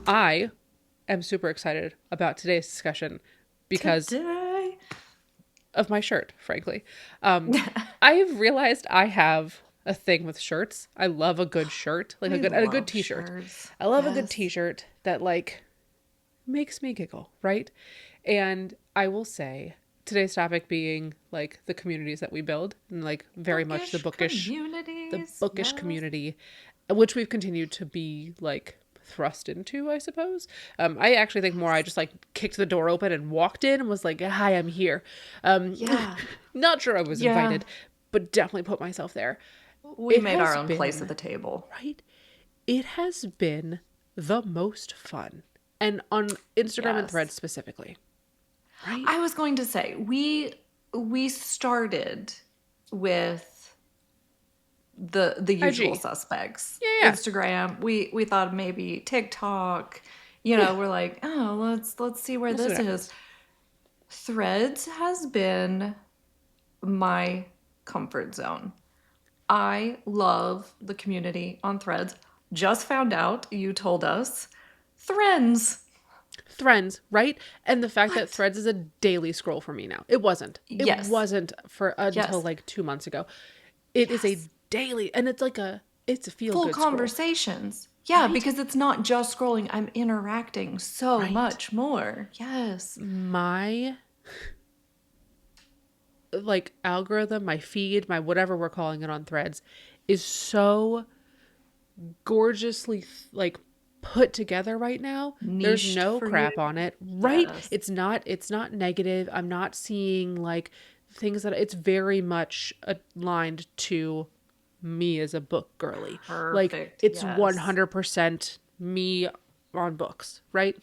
I am super excited about today's discussion because of my shirt, frankly. I've realized I have a thing with shirts. I love a good shirt, like a good t-shirt. Shirts. I love a good Yes. t-shirt that like makes me giggle, right? And I will say today's topic being like the communities that we build and like very much the Communities. bookish Yes. community, which we've continued to be like thrust into, I suppose. I actually think more I just like kicked the door open and walked in and was like, hi, I'm here. Yeah. Not sure I was Yeah. invited, but definitely put myself there. We It made our has own place at been, the table. right? It has been the most fun. And on Instagram and Yes. Threads specifically, right? I was going to say we started with the usual IG. suspects. Yeah, yeah. Instagram. We thought maybe TikTok. Yeah. We're like, oh, let's see where We'll see what this is. happens. Threads has been my comfort zone. I love the community on Threads. Just found out, you told us, Thriends. Threads, right? And the fact that What? Threads is a daily scroll for me now. It wasn't. It Yes. wasn't for until Yes. like 2 months ago. It is a Yes. daily, and it's a feel Full good scroll, conversations. Yeah, right? because it's not just scrolling. I'm interacting so Right. much more. Yes. My like algorithm, my feed, my whatever we're calling it on Threads, is so gorgeously like put together right now. There's Niched no for you. crap on it, right? Yes. It's not negative. I'm not seeing like things that it's very much aligned to me as a book girly. Like Perfect. it's Yes. 100% me on books, right?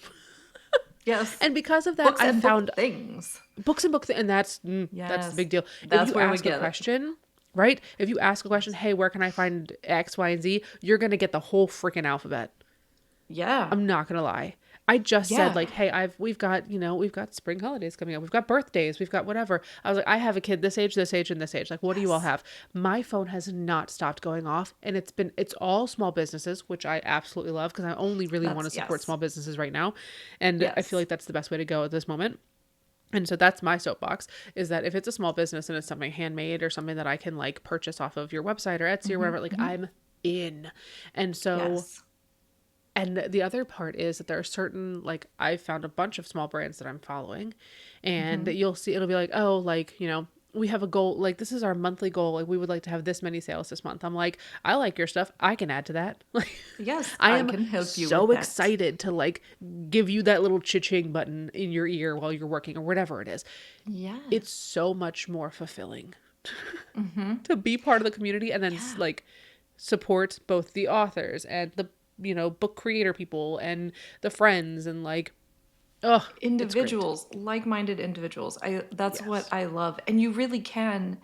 Yes. And because of that, Books I and book found things. books, and that's the Yes. big deal. If That's you where we ask a get it. question, right? If you ask a question, hey, where can I find X, Y, and Z? You're gonna get the whole freaking alphabet. Yeah. I'm not gonna lie. I just said Yeah. like, hey, we've got spring holidays coming up. We've got birthdays. We've got whatever. I was like, I have a kid this age, and this age. Like, what do you all Yes. have? My phone has not stopped going off, and it's all small businesses, which I absolutely love because I only really want to That's support yes. small businesses right now, and I feel Yes. like that's the best way to go at this moment. And so that's my soapbox is that if it's a small business and it's something handmade or something that I can like purchase off of your website or Etsy or whatever, like I'm in. And so, Yes. and the other part is that there are certain, like I've found a bunch of small brands that I'm following and you'll see, it'll be like, oh, like, we have a goal, like this is our monthly goal. Like we would like to have this many sales this month. I'm like, I like your stuff. I can add to that. Like Yes. I I am can help you with so that. excited to like give you that little cha-ching button in your ear while you're working or whatever it is. It's Yes. so much more fulfilling to be part of the community and then Yeah. like support both the authors and the book creator people and the friends and like, oh, it's great. Individuals, like-minded individuals. That's what Yes. I love. And you really can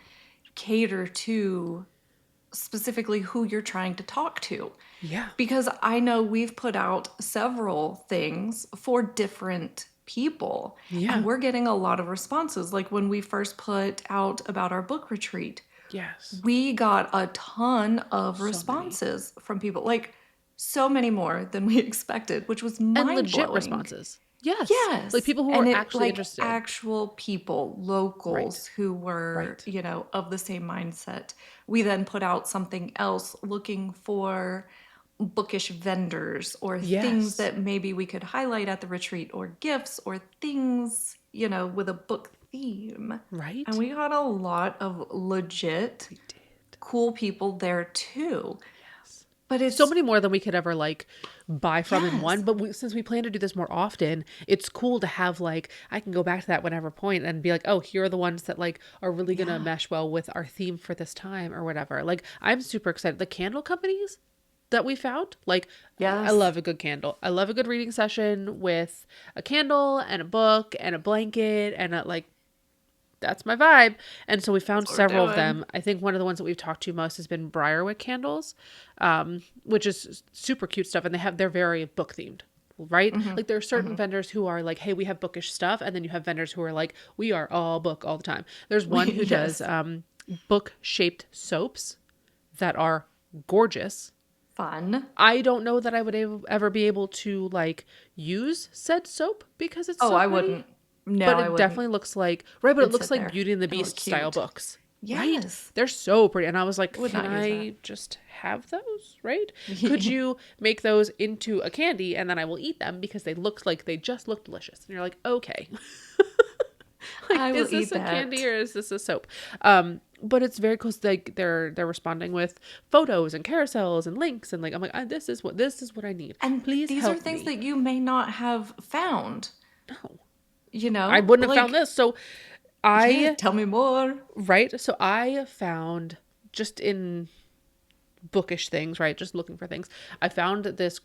cater to specifically who you're trying to talk to. Yeah. Because I know we've put out several things for different people, and Yeah. we're getting a lot of responses. Like when we first put out about our book retreat, Yes. we got a ton of So many. responses from people, like so many more than we expected, which was And mind legit blowing. responses. Yes. Like Yes. people who And are it actually like interested. actual people, Right. locals who were, Right. of the same mindset. We then put out something else looking for bookish vendors or things Yes. that maybe we could highlight at the retreat or gifts or things, with a book theme. And Right. we got a lot of legit We did. cool people there too. Yes. But So it's many more than we could ever like buy from in one. yes. But since we plan to do this more often, it's cool to have like, I can go back to that whenever point and be like, oh, here are the ones that like are really going to Yeah. mesh well with our theme for this time or whatever. Like, I'm super excited. The candle companies that we found, like, I Yes. love a good candle. I love a good reading session with a candle and a book and a blanket and a like, that's my vibe. And so we found That's what we're several of doing. them. I think one of the ones that we've talked to most has been Briarwick candles, which is super cute stuff. And they're very book themed, right? Like there are certain vendors who are like, hey, we have bookish stuff. And then you have vendors who are like, we are all book all the time. There's one who does Yes. book shaped soaps that are gorgeous. Fun. I don't know that I would ever be able to like use said soap because it's Oh, so I pretty. wouldn't. No, But I it wouldn't. definitely looks like, right, but it It'd looks sit like there Beauty and the and look Beast style cute. books, right? Yes. They're so pretty. And I was like, Would can not use that. I just have those, right? Could you make those into a candy and then I will eat them because they look like they just look delicious? And you're like, okay. Like, I will is this eat a candy that. or is this a soap? But it's very close. Like they're responding with photos and carousels and links and like I'm like this is what I need. And Please these are help things me. that you may not have found, No, you I know? wouldn't have found Like, this. So yes, I tell me more. right. So I found just in bookish things, right? Just looking for things. I found this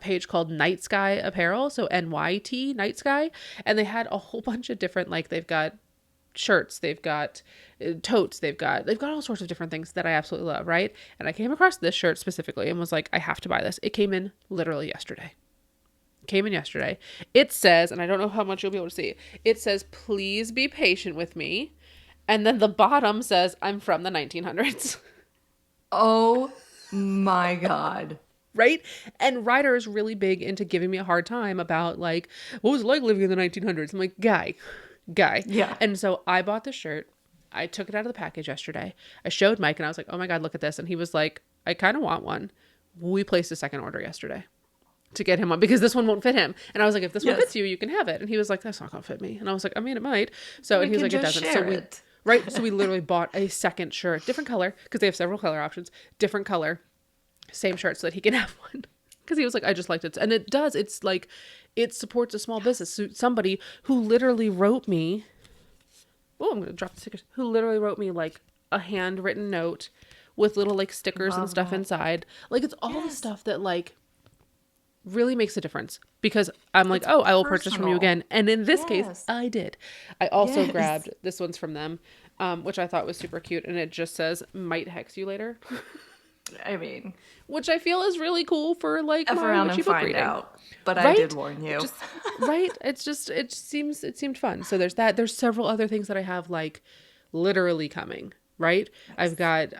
page called Night Sky Apparel, so NYT Night Sky, and they had a whole bunch of different like they've got shirts, they've got totes, they've got all sorts of different things that I absolutely love, right? And I came across this shirt specifically and was like, I have to buy this. It came in literally yesterday. Came in yesterday. It says, and I don't know how much you'll be able to see. It says, "Please be patient with me," and then the bottom says, "I'm from the 1900s." Oh my God. Right? And Ryder is really big into giving me a hard time about like, what was it like living in the 1900s? I'm like, guy. Yeah. And so I bought the shirt. I took it out of the package yesterday. I showed Mike and I was like, oh my God, look at this. And he was like, I kind of want one. We placed a second order yesterday to get him one because this one won't fit him. And I was like, if this one Yes. fits you, you can have it. And he was like, that's not going to fit me. And I was like, I mean, it might. So, and We he was can like, it just doesn't. share So we, it. right. So we literally bought a second shirt, different color because they have several color options, different color, same shirt so that he can have one. Because he was like, I just liked it. And it does. It's like, it supports a small business. So somebody who literally wrote me, oh, I'm going to drop the stickers, who literally wrote me like a handwritten note with little like stickers and Love stuff that. inside. Like it's all the Yes. stuff that like really makes a difference because I'm like, oh, I will purchase from you personal. again. And in this case, Yes. I did. I also Yes. grabbed, this one's from them, which I thought was super cute. And it just says, might hex you later. I mean, Which I feel is really cool for like F my around witchy and book find reading. out. But I Right? did warn you. Just right. It seemed fun. So there's that. There's several other things that I have like literally coming. Right. I've got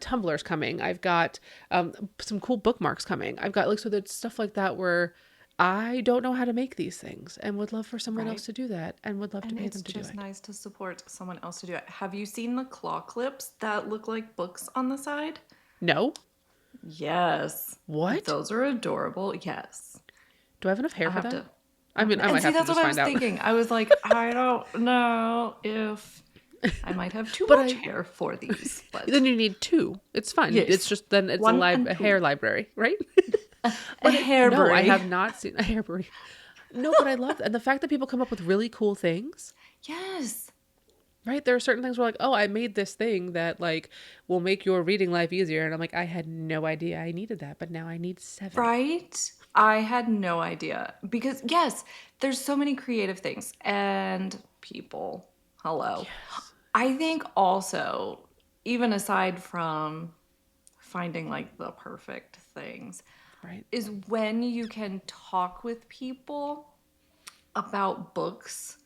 tumblers coming. I've got some cool bookmarks coming. I've got like, so there's stuff like that where I don't know how to make these things and would love for someone Right. else to do that and would love to And pay it's them to do just it. nice to support someone else to do it. Have you seen the claw clips that look like books on the side? No. Yes. What? Those are adorable. Yes. Do I have enough hair I for have that? to. I mean, I And might see, have to that's just what I find was out. thinking. I was like, I don't know if I might have too But much I- hair for these. But Then you need two. It's fine. Yes. It's just then it's One and a two. hair library, right? a No, I hairberry. have not seen a hairberry. No, but I love that. And the fact that people come up with really cool things, Yes. right? There are certain things where like, oh, I made this thing that like will make your reading life easier. And I'm like, I had no idea I needed that, but now I need 7. Right? I had no idea. Because, yes, there's so many creative things and people. Hello. I think also, even aside from finding like the perfect things, Right. is when you can talk with people about books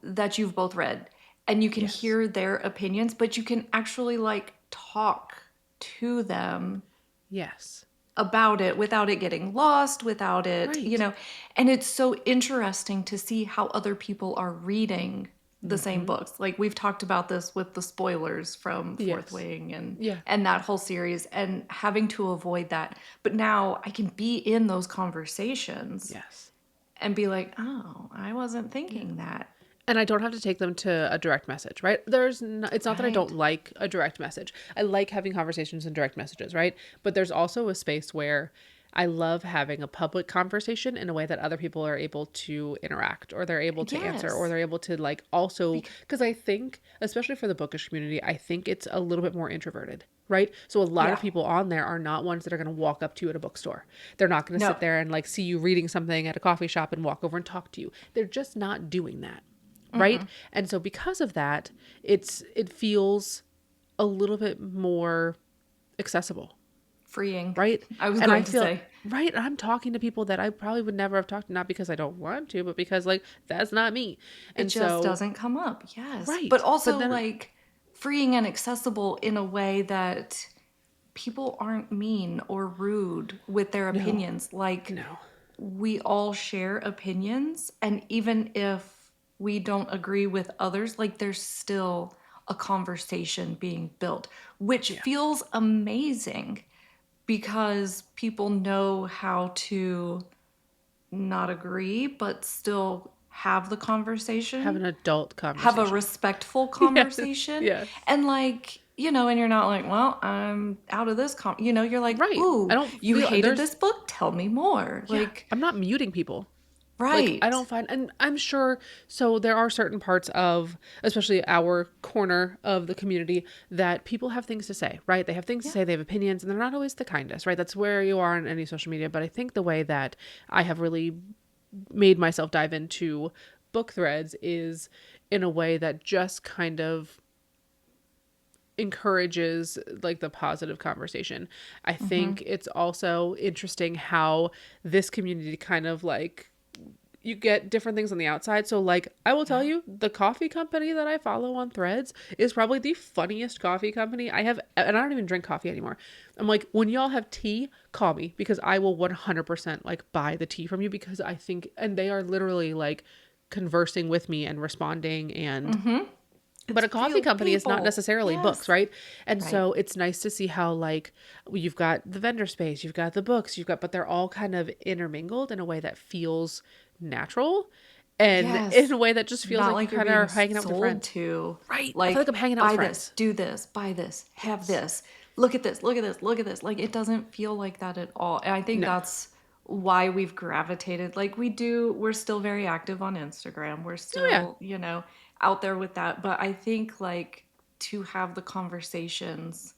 that you've both read and you can Yes. hear their opinions, but you can actually like talk to them Yes. about it without it getting lost, without it, you Right. know. And it's so interesting to see how other people are reading the Mm-hmm. same books. Like we've talked about this with the spoilers from Fourth Yes. Wing and Yeah. and that whole series and having to avoid that. But now I can be in those conversations Yes. and be like, "Oh, I wasn't thinking that." And I don't have to take them to a direct message, right? It's not that I don't Right. like a direct message. I like having conversations and direct messages, right? But there's also a space where I love having a public conversation in a way that other people are able to interact or they're able to answer or Yes. they're able to like also, because I think, especially for the bookish community, I think it's a little bit more introverted, right? So a lot of Yeah. people on there are not ones that are going to walk up to you at a bookstore. They're not going to No. sit there and like see you reading something at a coffee shop and walk over and talk to you. They're just not doing that. Right. And so because of that, it feels a little bit more accessible. Freeing. Right. I was And going I to feel say. right. I'm talking to people that I probably would never have talked to, not because I don't want to, but because like that's not me. It And just so doesn't come up. Yes. right. But also then like freeing and accessible in a way that people aren't mean or rude with their opinions. Like, No. we all share opinions, and even if we don't agree with others, like, there's still a conversation being built, which Yeah. feels amazing because people know how to not agree but still have the Have conversation, an adult have a conversation. respectful Yes. conversation. Yes. And like, and you're not like, well, I'm out of this you're like, Right. I ooh, don't you feel hated there's this book, tell me more. yeah, Like, I'm not muting people. Like, I don't right. find, and I'm sure, so there are certain parts of, especially our corner of the community, that people have things to say, right? They have things to Yeah. say, they have opinions, and they're not always the kindest, right? That's where you are on any social media. But I think the way that I have really made myself dive into book threads is in a way that just kind of encourages like the positive conversation. I Mm-hmm. think it's also interesting how this community kind of like you get different things on the outside. So like I will tell Yeah. you, the coffee company that I follow on Threads is probably the funniest coffee company I have, and I don't even drink coffee anymore. I'm like, when y'all have tea, call me because I will 100% like buy the tea from you because I think, and they are literally like conversing with me and responding and Mm-hmm. but It's a coffee real company is not people. necessarily books, Yes. right? And Right. so it's nice to see how like you've got the vendor space, you've got the books, you've got, but they're all kind of intermingled in a way that feels natural and in Yes. a way that just feels Not like you like you're kind of being are hanging out with your sold friends. to, Right. I feel like like, I'm hanging out with buy this, friends. do this, buy this, have Yes. this, look at this, look at this, look at this. Like, it doesn't feel like that at all. And I think No. that's why we've gravitated. Like, we're still very active on Instagram. We're Oh yeah. still, out there with that. But I think, like, to have the conversations,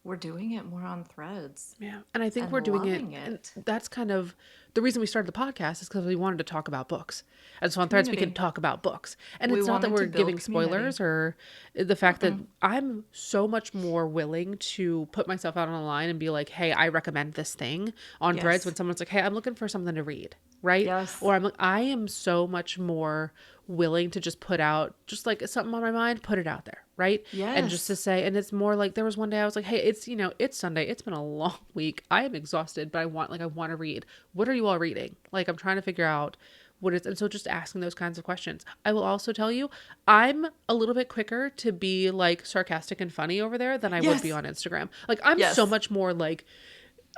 we're doing it more on Threads Yeah. And I think and we're doing it. loving And it. that's kind of the reason we started the podcast is because we wanted to talk about books. And so on Threads, we can Community. talk about books. And We it's not that wanted to we're build giving community. spoilers or the fact that I'm so much more willing to put myself out on a line and be like, hey, I recommend this thing on Threads when Yes. someone's like, hey, I'm looking for something to read. Right. Yes. Or I'm like, I am so much more willing to just put out just like something on my mind, put it out there. Right. And just to Yes. say, and it's more like there was one day I was like, hey, it's, it's Sunday. It's been a long week. I am exhausted, but I want to read. What are you all reading? Like, I'm trying to figure out what is, and so just asking those kinds of questions. I will also tell you, I'm a little bit quicker to be like sarcastic and funny over there than I would be Yes. on Instagram. Like, I'm so Yes. much more like,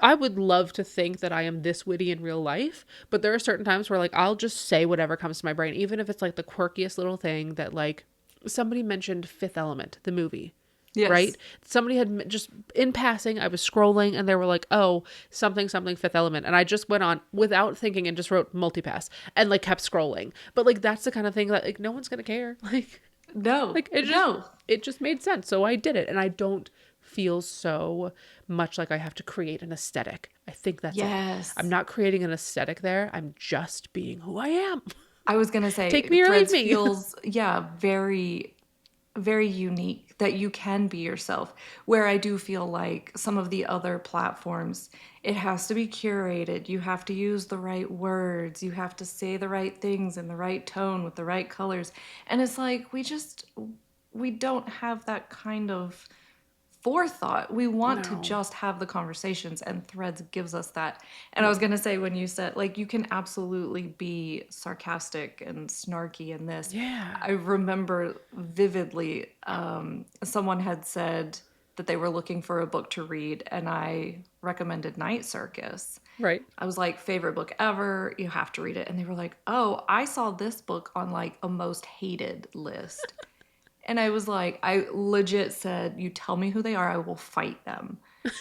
I would love to think that I am this witty in real life, but there are certain times where like I'll just say whatever comes to my brain, even if it's like the quirkiest little thing that like somebody mentioned Fifth Element, the movie, right? Yes. Somebody had just in passing, I was scrolling and they were like, oh, something, something Fifth Element. And I just went on without thinking and just wrote multipass and like kept scrolling. But like that's the kind of thing that like no one's going to care. No. Like No. it just made sense. So I did it and I don't feel so much like I have to create an aesthetic. I think that's it. I'm Yes. not creating an aesthetic there. I'm just being who I am. I was gonna Take say me or leave Threads me. feels, yeah, very, very unique that you can be yourself. Where I do feel like some of the other platforms, it has to be curated. You have to use the right words. You have to say the right things in the right tone with the right colors. And it's like we don't have that kind of forethought. We want to No. just have the conversations, and Threads gives us that. And I was going to say, when you said, like, you can absolutely be sarcastic and snarky in this. Yeah. I remember vividly someone had said that they were looking for a book to read, and I recommended Night Circus. Right. I was like, favorite book ever, you have to read it. And they were like, oh, I saw this book on like a most hated list. And I was like, I legit said, you tell me who they are, I will fight them. You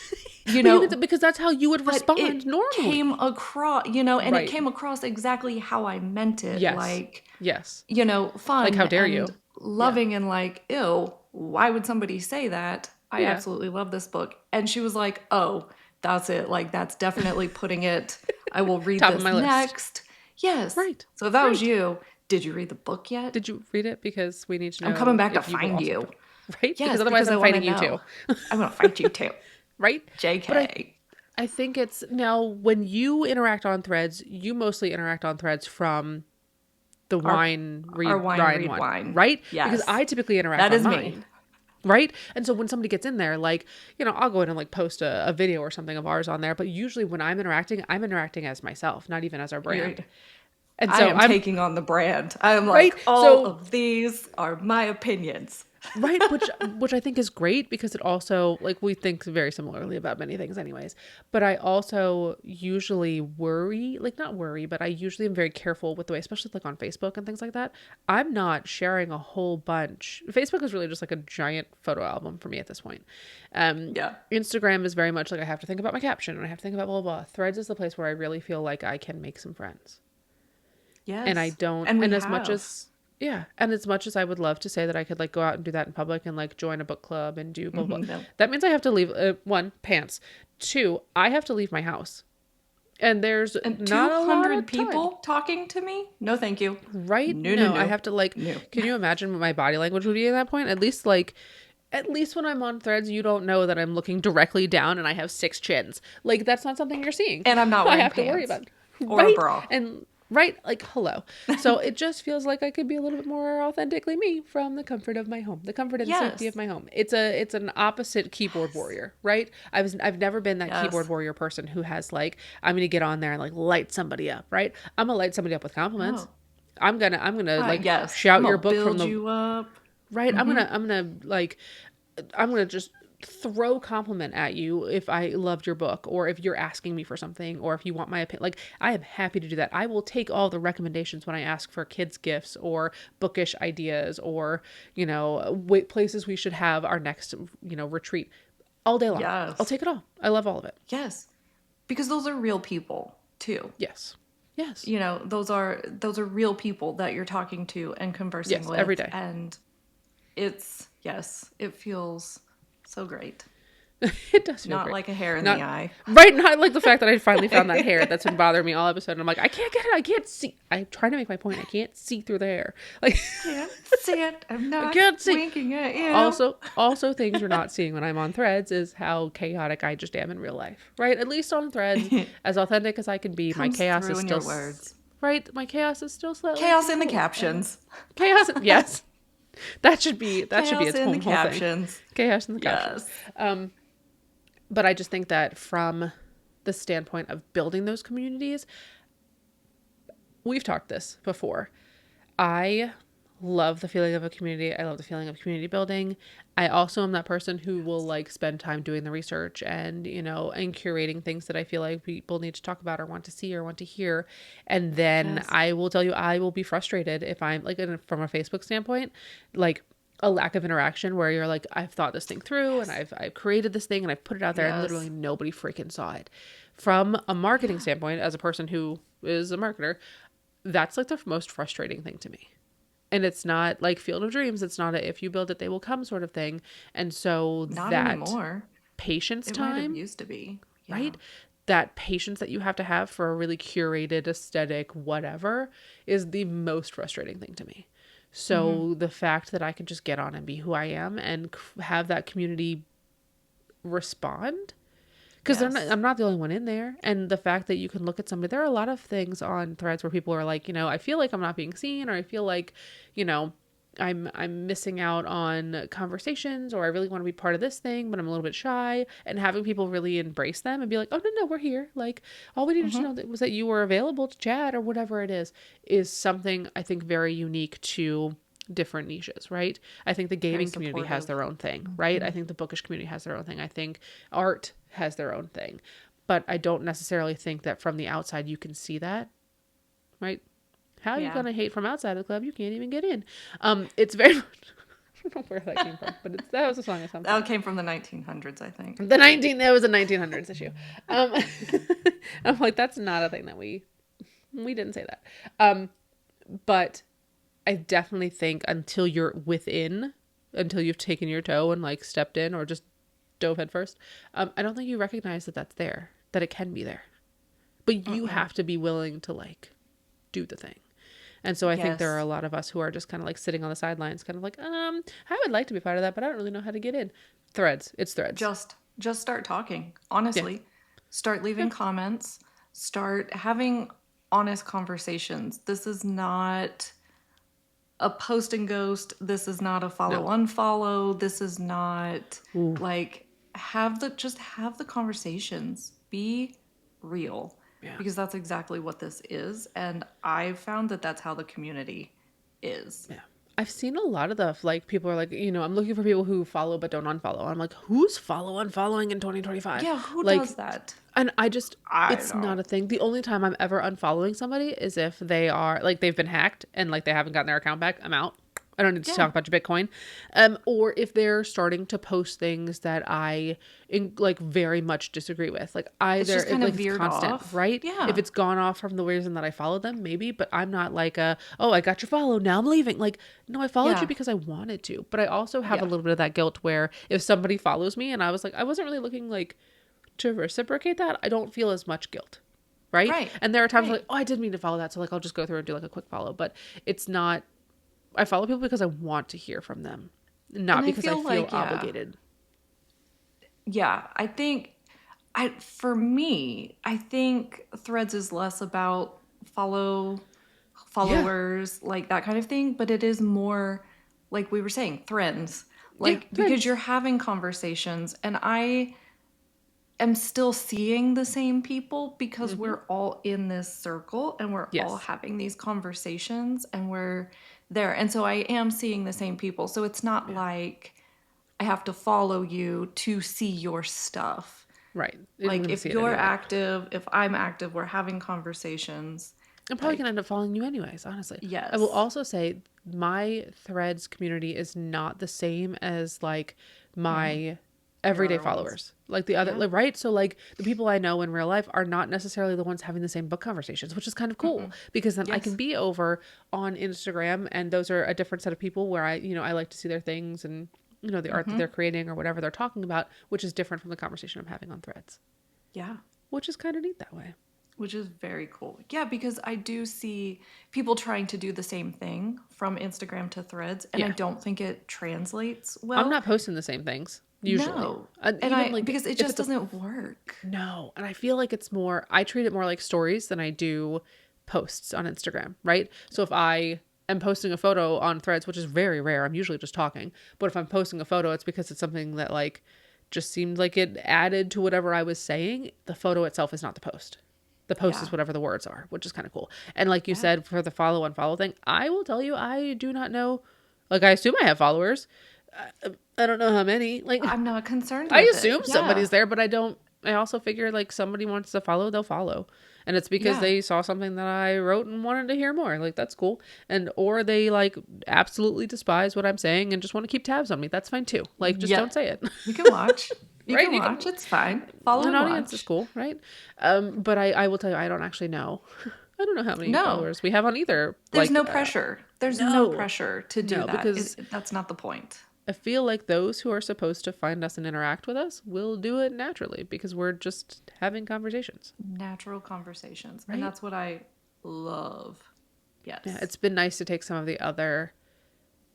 But you know, could, because that's how you would but respond it came normally. across, and it Right. came across exactly how I meant it. Yes. Like, Yes. Like, fun how dare and you? Yeah. loving and like, ew, why would somebody say that? I Yeah. absolutely love this book. And she was like, oh, that's it. Like, that's definitely putting it, I will read Top of this my list. next. Yes. Right. So if that was Right. you, did you read the book yet? Did you read it? Because we need to I'm coming know back to if you will find also, you. right? Because Yes, otherwise because I I'm want to fighting you know. too. I'm going to fight you too. Right? But JK. I think it's now when you interact on Threads, you mostly interact on Threads from the Our wine our read wine Ryan read one, wine. right? Because Yes. I typically interact That on is me. mine. Right. And so when somebody gets in there, like, I'll go in and like post a video or something of ours on there. But usually when I'm interacting as myself, not even as our brand. You're, And I so am taking on the brand. I'm right. like, all So of these are my opinions. right, which I think is great because it also, like, we think very similarly about many things anyways. But I also usually worry, like, not worry, but I usually am very careful with the way, especially like on Facebook and things like that. I'm not sharing a whole bunch. Facebook is really just like a giant photo album for me at this point. Yeah. Instagram is very much like I have to think about my caption and I have to think about blah blah blah. Threads is the place where I really feel like I can make some friends. And I Yes. don't, And we and as much have. as, yeah, and as much as I would love to say that I could like go out and do that in public and like join a book club and do blah blah, No. that means I have to leave, one, pants, two, I have to leave my house, and there's And not a lot 200 of time. people talking to me? No, thank you. Right? No, no, No, I no. have to like, No. can you imagine what my body language would be at that point? At least when I'm on Threads, you don't know that I'm looking directly down and I have 6 chins. Like, that's not something you're seeing. And I'm not I wearing have to worry pants about. or a Right? bra. And right, like, hello. So it just feels like I could be a little bit more authentically me from the comfort of my home, the comfort and safety of Yes. my home. It's an opposite keyboard Yes. warrior, right? I've never been that keyboard Yes. warrior person who has like, I'm gonna get on there and like light somebody up, right? I'm gonna light somebody up with compliments. Oh. I'm gonna like Yes. I'm shout your gonna book from build the you up. right. I'm gonna just throw compliment at you if I loved your book or if you're asking me for something or if you want my opinion. Like, I am happy to do that. I will take all the recommendations when I ask for kids gifts or bookish ideas or, places we should have our next, retreat all day long. I'll Yes. take it all. I love all of it. Yes. Because those are real people too. Yes. Yes. Those are real people that you're talking to and conversing Yes. Every with. day. And it feels so great. It does feel Not great. like a hair in Not the eye. right, not like the fact that I finally found that hair that's been bothering me all episode. And I'm like, I can't get it. I can't see. I'm trying to make my point. I can't see through the hair. Like, Can't see it. I'm I not can't see. winking at you. Also things you're not seeing when I'm on Threads is how chaotic I just am in real life. Right? At least on Threads, as authentic as I can be, my Comes chaos through is in still your words. right. My chaos is still slightly Chaos in the controlled. captions. Chaos. Yes, that should be Chaos its in whole the thing. captions. Chaos in the captions. Yes. But I just think that from the standpoint of building those communities, we've talked this before. I love the feeling of a community. I love the feeling of community building. I also am that person who will like spend time doing the research and, and curating things that I feel like people need to talk about or want to see or want to hear. And then Yes. I will tell you, I will be frustrated if I'm like, from a Facebook standpoint, like a lack of interaction where you're like, I've thought this thing through and I've created this thing and I've put it out there and Yes. literally nobody freaking saw it. From a marketing standpoint, as a person who is a marketer, that's like the most frustrating thing to me. And it's not like Field of Dreams. It's not a if you build it, they will come sort of thing. And so Not that anymore. patience It might have time, used to be. Yeah. right? That patience that you have to have for a really curated aesthetic, whatever, is the most frustrating thing to me. So the fact that I can just get on and be who I am and have that community respond, because Yes. I'm not the only one in there. And the fact that you can look at somebody, there are a lot of things on Threads where people are like, I feel like I'm not being seen, or I feel like, I'm missing out on conversations, or I really want to be part of this thing, but I'm a little bit shy. And having people really embrace them and be like, oh no, we're here. Like, all we needed to know was that you were available to chat or whatever it is something I think very unique to different niches, right? I think the gaming community has their own thing, right? I think the bookish community has their own thing. I think art has their own thing, but I don't necessarily think that from the outside you can see that, right? How are you gonna hate from outside the club? You can't even get in. It's very much, I don't know where that came from, but that was a song of something. That came from the 1900s, I think. That was a 1900s issue. I'm like, that's not a thing that we didn't say that. But I definitely think until you've taken your toe and like stepped in or just dove head first, I don't think you recognize that that's there, that it can be there. But you have to be willing to like do the thing. And so I think there are a lot of us who are just kind of like sitting on the sidelines, kind of like, I would like to be part of that, but I don't really know how to get in. Threads. It's Threads. Just start talking. Honestly. Yeah. Start leaving comments. Start having honest conversations. This is not a post and ghost. This is not a follow No. unfollow. This is not Ooh. like just have the conversations. Be real. Yeah. Because that's exactly what this is, and I've found that that's how the community is. Yeah. I've seen a lot of the, like, people are like, I'm looking for people who follow but don't unfollow. I'm like, who's unfollowing in 2025? Yeah, who Like, does that? and I it's not don't. a thing. The only time I'm ever unfollowing somebody is if they are, like, they've been hacked and, like, they haven't gotten their account back. I'm out. I don't need to Yeah. talk about your Bitcoin. Or if they're starting to post things that like, very much disagree with. Like, It's either, just kind like, of it's veered constant, off. right? If Yeah. it's gone off from the reason that I follow them, maybe, but I'm not like, oh, I got your follow, now I'm leaving. Like, no, I followed you Yeah. because I wanted to. But I also have a Yeah. little bit of that guilt where if somebody follows me and I was like, I wasn't really looking, like, to reciprocate that, I don't feel as much guilt. Right. Right. And there are times Right. like, oh, I did mean to follow that. So, like, I'll just go through and do, like, a quick follow. But it's not, I follow people because I want to hear from them, not And I because I feel feel like, yeah. obligated. Yeah, I think for me, I think Threads is less about followers, like that kind of thing, but it is more like we were saying, Threads. Yeah. Like because Threads. you're having conversations and I am still seeing the same people because Mm-hmm. we're all in this circle and we're all Yes. having these conversations and we're there. And so I am seeing the same people. So it's not Yeah. like I have to follow you to see your stuff. Right. I'm Like going to if see it you're anyway. active, if I'm active, we're having conversations. I'm probably going Like, to end up following you anyways, honestly. I will yes. also say my Threads community is not the same as, like, my Your everyday other ones. followers. Like the other, Yeah. like, right? So, like, the people I know in real life are not necessarily the ones having the same book conversations, which is kind of cool because then I can Yes. be over on Instagram and those are a different set of people where I like to see their things and, the art that they're creating or whatever they're talking about, which is different from the conversation I'm having on Threads, Yeah. which is kind of neat that way. Which is very cool. Yeah, because I do see people trying to do the same thing from Instagram to Threads, and I Yeah. don't think it translates I'm well. not posting the same things usually. No. And And even I, like because it if just it's a doesn't work. no, and I feel like it's more, I treat it more like stories than I do posts on Instagram, right? So if I am posting a photo on Threads, which is very rare, I'm usually just talking, but if I'm posting a photo, it's because it's something that, like, just seemed like it added to whatever I was saying. The photo itself is not the post. The post Yeah. is whatever the words are, which is kind of cool. And like you Yeah. said, for the follow unfollow thing, I will tell you, I do not know. Like, I assume I have followers. I don't know how many. Like, I'm not concerned I with it. assume Yeah. somebody's there, but I don't. I also figure, like, somebody wants to follow, they'll follow. And it's because Yeah. they saw something that I wrote and wanted to hear more. Like, that's cool. And or they, like, absolutely despise what I'm saying and just want to keep tabs on me. That's fine too. Like, just Yeah. don't say it. You can watch. You Right? can You can, watch. It's fine. Follow an and audience is watch. cool, right? But I will tell you, I don't actually know. I don't know how many No. followers we have on either. There's Like, no pressure. There's no no, pressure to do no, that. because That's not the point. I feel like those who are supposed to find us and interact with us will do it naturally because we're just having conversations. Natural conversations. Right? And that's what I love. Yes. Yeah, it's been nice to take some of the other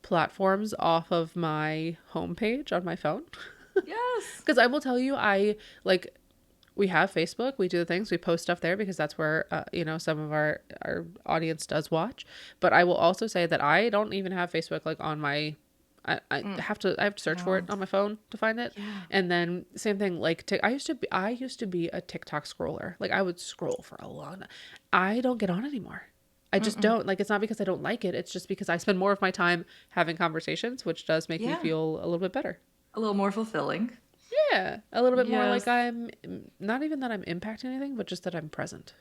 platforms off of my homepage on my phone. Yes. Because I will tell you, we have Facebook, we do the things, we post stuff there because that's where, some of our audience does watch. But I will also say that I don't even have Facebook, like, on my, I have to search for it on my phone to find it. Yeah. And then same thing, like, I used to be a TikTok scroller. Like, I would scroll for a long time. I don't get on anymore. I just don't. Like, it's not because I don't like it. It's just because I spend more of my time having conversations, which does make me Yeah. feel a little bit better. A little more fulfilling. Yeah, a little bit more Yes. like I'm not even that I'm impacting anything, but just that I'm present.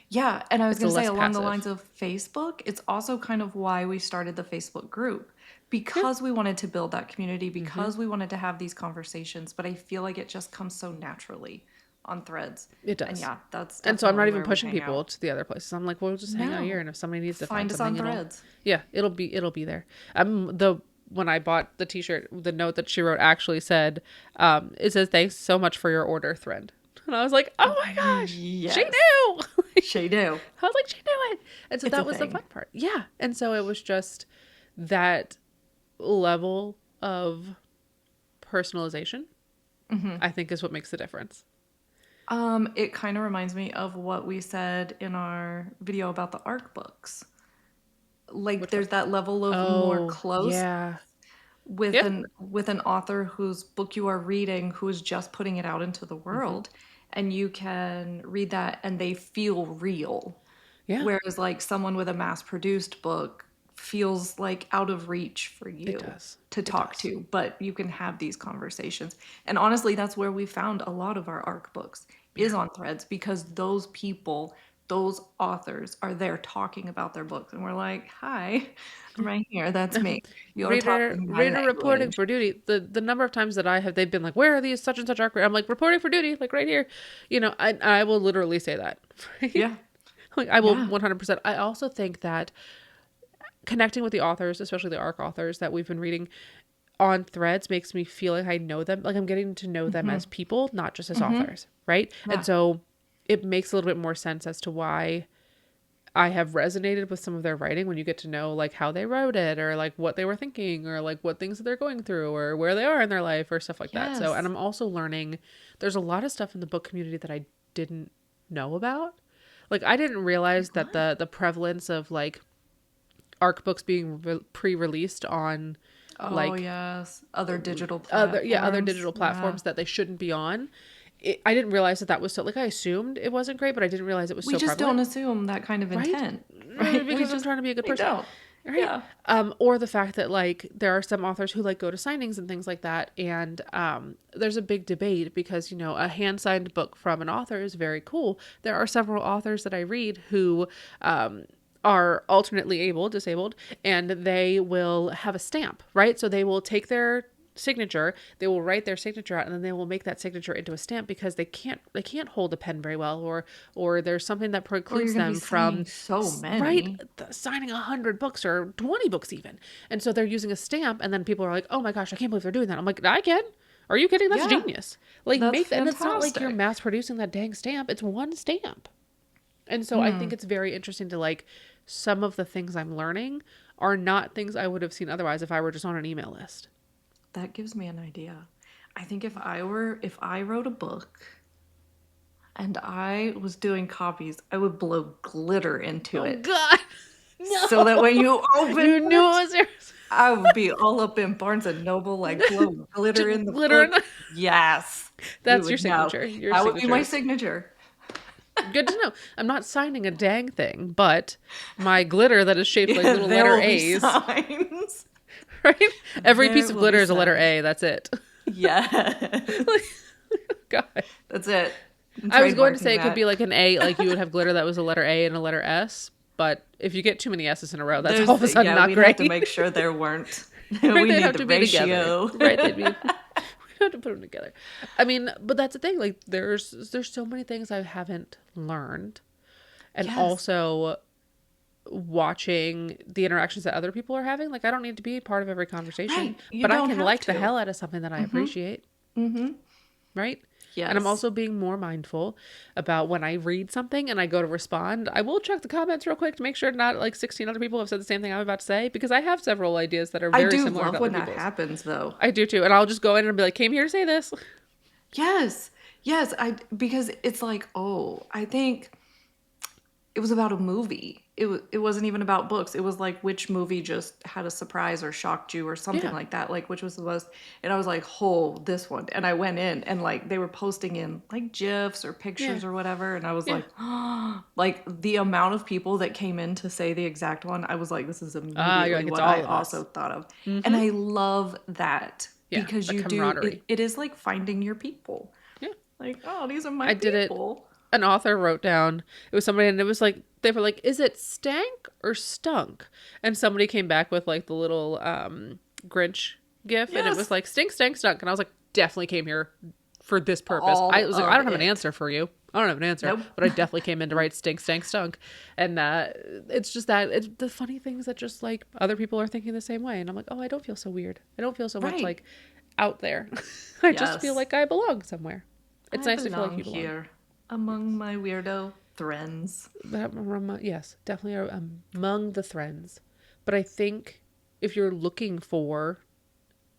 Yeah. And I was It's going to say, less along the passive. lines of Facebook, it's also kind of why we started the Facebook group because we wanted to build that community, because we wanted to have these conversations. But I feel like it just comes so naturally on Threads. It does. And yeah, that's And so I'm not definitely even where we pushing hang people out. to the other places. I'm like, we'll just hang out here, No. and if somebody needs to Find find us on something, Threads. it'll be there. When I bought the T-shirt, the note that she wrote actually said, it says, "Thanks so much for your order, Thread." And I was like, "Oh my gosh, Yes. she knew!" She do. I was like, "She knew it!" And so It's a that was the thing. fun part. Yeah, and so it was just that level of personalization. I think is what makes the difference. It kind of reminds me of what we said in our video about the ARC books. like Which one? there's that level of more Oh, close yeah. with Yeah. an author whose book you are reading who is just putting it out into the Hmm. world, and you can read that and they feel real. Yeah, Whereas like someone with a mass produced book feels like out of reach for it you does. to It talk does. to, but you can have these conversations. And honestly, that's where we found a lot of our ARC books Yeah. is on Threads, because those people, those authors are there talking about their books, and we're like, "Hi, I'm right here. That's me. You're talking my Reader reporting language." for duty. The number of times that they've been like, where are these such and such arc? I'm like, reporting for duty, like right here. I will literally say that. Right? Yeah. Like I will Yeah. 100%. I also think that connecting with the authors, especially the arc authors that we've been reading on Threads, makes me feel like I know them. Like I'm getting to know them as people, not just as authors, right? And Yeah. so it makes a little bit more sense as to why I have resonated with some of their writing when you get to know like how they wrote it or like what they were thinking or like what things that they're going through or where they are in their life or stuff like that. So, and Yes. I'm also learning there's a lot of stuff in the book community that I didn't know about. Like I didn't realize Like that what? the prevalence of like ARC books being pre-released on Oh, like yes. Other digital other platforms. digital Yeah. platforms that they shouldn't be on. I didn't realize that was so like I assumed it wasn't great, but I didn't realize it was We so just don't prevalent, assume that kind of right? intent, right? Because I'm trying to be a good We person, don't. right? Yeah. Or the fact that like there are some authors who like go to signings and things like that, and there's a big debate because a hand signed book from an author is very cool. There are several authors that I read who are alternately disabled, and they will have a stamp, right? So they will take their signature, they will write their signature out, and then they will make that signature into a stamp because they can't hold a pen very well, or there's something that Or you're precludes going to be them from signing so right many. signing 100 books or 20 books even. And so they're using a stamp, and then people are like, oh my gosh, I can't believe they're doing that. I'm like, I can. Are you kidding? That's Yeah. genius. Like That's make that. And it's not like you're fantastic. mass producing that dang stamp. It's one stamp. And so I think it's very interesting to like some of the things I'm learning are not things I would have seen otherwise if I were just on an email list. That gives me an idea. I think if I wrote a book and I was doing copies, I would blow glitter into Oh it God. so that No. when you open You knew it, it was yours. I would be all up in Barnes and Noble, like blow glitter in the Glitter book. and Yes, you that's your would know. signature. Your That would be my signatures. signature. Good to know. I'm not signing a dang thing, but my glitter that is shaped like Yeah, little there letter will be A's, signs. right? Every piece There of will glitter be is a letter signs. A. That's it. Like, Yes. God. That's it. I'm I was going to say trademarking it could be that. like an A, like you would have glitter that was a letter A and a letter S, but if you get too many S's in a row, that's all of a sudden Yeah, not we'd have to great. make sure there weren't. Right? We They'd need have the to be together. ratio. Right? They'd be. We have to put them together. I mean, but that's the thing. Like, there's so many things I haven't learned, and Yes. also watching the interactions that other people are having. Like I don't need to be part of every conversation, Right. You but I don't can have like the to. hell out of something that I appreciate, right? And I'm Yes. also being more mindful about when I read something and I go to respond. I will check the comments real quick to make sure not like 16 other people have said the same thing I'm about to say because I have several ideas that are I very do similar to love other when that people's. happens, though. I do too. And I'll just go in and be like, came here to say this. Yes. Yes. Because it's like, oh, I think it was about a movie. It wasn't even about books. It was like which movie just had a surprise or shocked you or something Yeah. like that. Like which was the most. And I was like, oh, this one. And I went in and like they were posting in like GIFs or Yeah. pictures or whatever. And I was Yeah. like, oh, like the amount of people that came in to say the exact one. I was like, this is You're immediately like, it's what I all of also us. thought of. And Mm-hmm. I love that Yeah. because The you do camaraderie. it is like finding your people. Yeah. Like, oh, these are my I did it. people. An author wrote down, it was somebody, and it was like, they were like, is it stank or stunk? And somebody came back with like the little Grinch gif, and it was Yes. like, stink, stank, stunk. And I was like, definitely came here for this purpose. I All was like, I of don't have an it. answer for you. I don't have an answer, Nope. but I definitely came in to write stink, stank, stunk. And it's just that, it's the funny things that just like other people are thinking the same way. And I'm like, oh, I don't feel so weird. I don't feel so much Right. like out there. I just feel Yes. like I belong somewhere. It's I nice to feel like belong you belong. here among my weirdo friends. Yes, definitely among the Thriends. But I think if you're looking for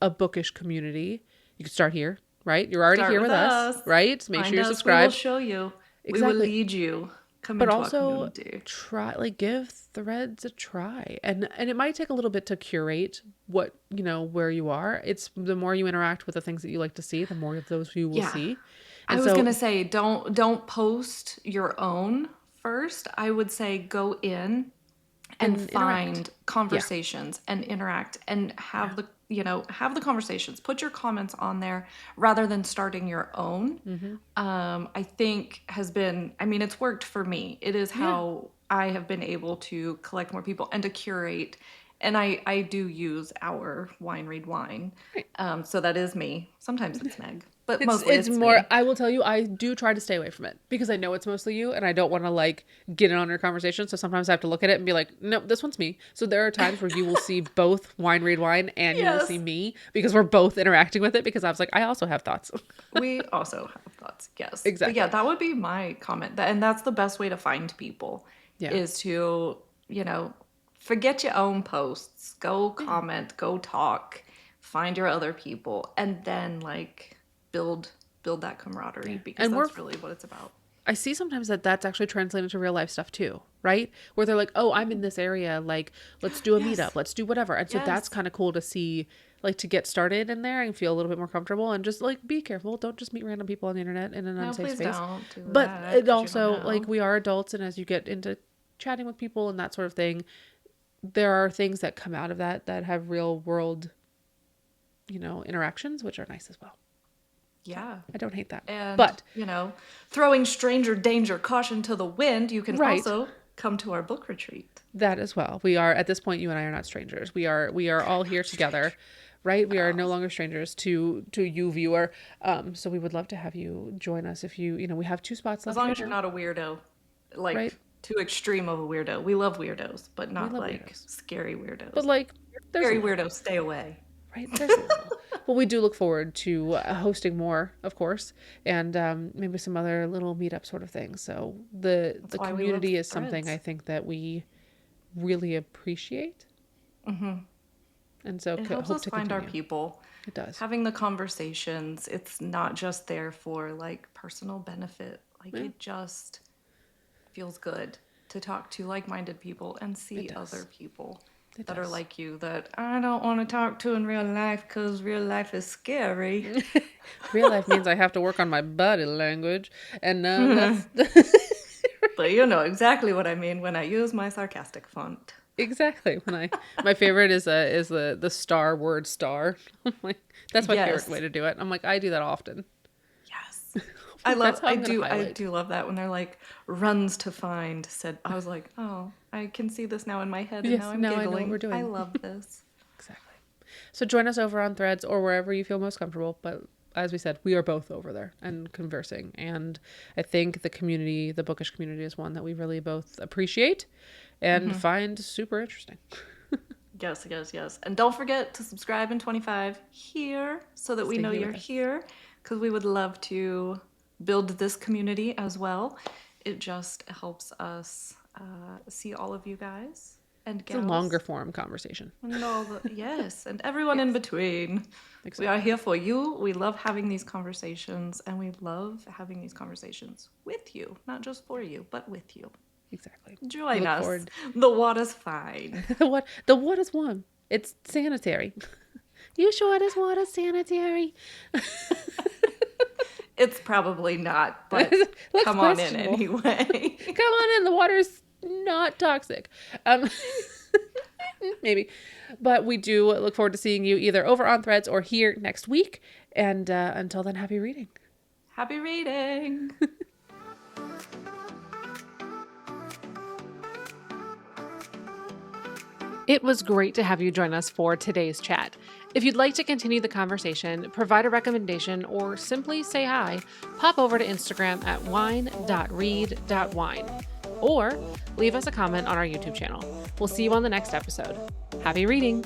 a bookish community, you could start here, right? You're already Start here with with us, us. right? So make sure Find you're us. We will subscribed. show you. We will Exactly. lead you. Come But into our also community. try, like, give Threads a try. And it might take a little bit to curate what, where you are. It's the more you interact with the things that you like to see, the more of those you will Yeah. see. I And was so, gonna say, don't post your own first. I would say go in and and interact. find Yeah. conversations and interact and have the conversations. Put your comments on there rather than starting your own. Mm-hmm. I think has been, I mean, it's worked for me. It is Yeah. how I have been able to collect more people and to curate. And I do use our Wine Read Wine. Right. So that is me. Sometimes it's Meg, but It's mostly it's it's more, me. I will tell you, I do try to stay away from it because I know it's mostly you and I don't want to like get in on your conversation. So sometimes I have to look at it and be like, nope, this one's me. So there are times where you will see both Wine Read Wine and you will see Yes. me because we're both interacting with it because I was like, I also have thoughts. We also have thoughts, yes. But yeah, Exactly. that would be my comment. And that's the best way to find people Yeah. is to, forget your own posts, go Yeah. comment, go talk, find your other people, and then like build that camaraderie Yeah. because And we're that's really what it's about. I see sometimes that that's actually translated to real life stuff too, right? Where they're like, "Oh, I'm in this area, like let's do a meetup, Yes. let's do whatever." And so that's Yes. kind of cool to see, like to get started in there and feel a little bit more comfortable and just like be careful. Don't just meet random people on the internet in an No, unsafe please space. don't do But that it because you don't also, like, know. we are adults, and as you get into chatting with people and that sort of thing, there are things that come out of that have real world, interactions, which are nice as well. Yeah. I don't hate that. And, But throwing stranger danger, caution to the wind, you can right. also come to our book retreat. That as well. We are at this point. You and I are not strangers. We are all here together, right? We are no longer strangers to you, viewer. So we would love to have you join us if we have 2 spots As left long right as you're now, not a weirdo, like right? too extreme of a weirdo. We love weirdos, but We not love like weirdos, scary but weirdos. like there's a Scary little, weirdos, stay away. right? There's a little. But we do look forward to hosting more, of course, and maybe some other little meetup sort of things. So That's the why we love community is something I threads. think that we really appreciate, and so It helps hope us to find our continue. people. It does. Having the conversations, it's not just there for like personal benefit. Like Yeah, it just feels good to talk to like-minded people and it see does. other people It that are does. like you that I don't want to talk to in real life because real life is scary. Real life means I have to work on my body language, and that's But you know exactly what I mean when I use my sarcastic font. exactly when my favorite is the star word star. I'm like, that's my favorite way Yes. to do it. I'm like, I do that often. Yes. Like, that's how I I'm gonna do highlight. love that when they're like runs to find said I was like, "Oh, I can see this now in my head and now Yes, I'm now I know what we're giggling. I doing. love this." Exactly. So join us over on Threads or wherever you feel most comfortable. But as we said, we are both over there and conversing. And I think the community, the bookish community, is one that we really both appreciate and find super interesting. Yes, yes, yes. And don't forget to subscribe in 25 here so that we Stay know here you're with us. here because we would love to build this community as well. It just helps us see all of you guys and It's a longer gals form conversation. and all the, yes, and everyone in Yes, between. We are exactly. here for you. We love having these conversations and we love having these conversations with you, not just for you, but with you. Exactly. We Join look us. forward. The water's fine. The what is one? It's sanitary. You sure it is water sanitary? It's probably not, but Looks come on in questionable. anyway. Come on in. The water's not toxic. Um, maybe. But we do look forward to seeing you either over on Threads or here next week. And until then, happy reading. Happy reading. It was great to have you join us for today's chat. If you'd like to continue the conversation, provide a recommendation, or simply say hi, pop over to Instagram at wine.read.wine or leave us a comment on our YouTube channel. We'll see you on the next episode. Happy reading!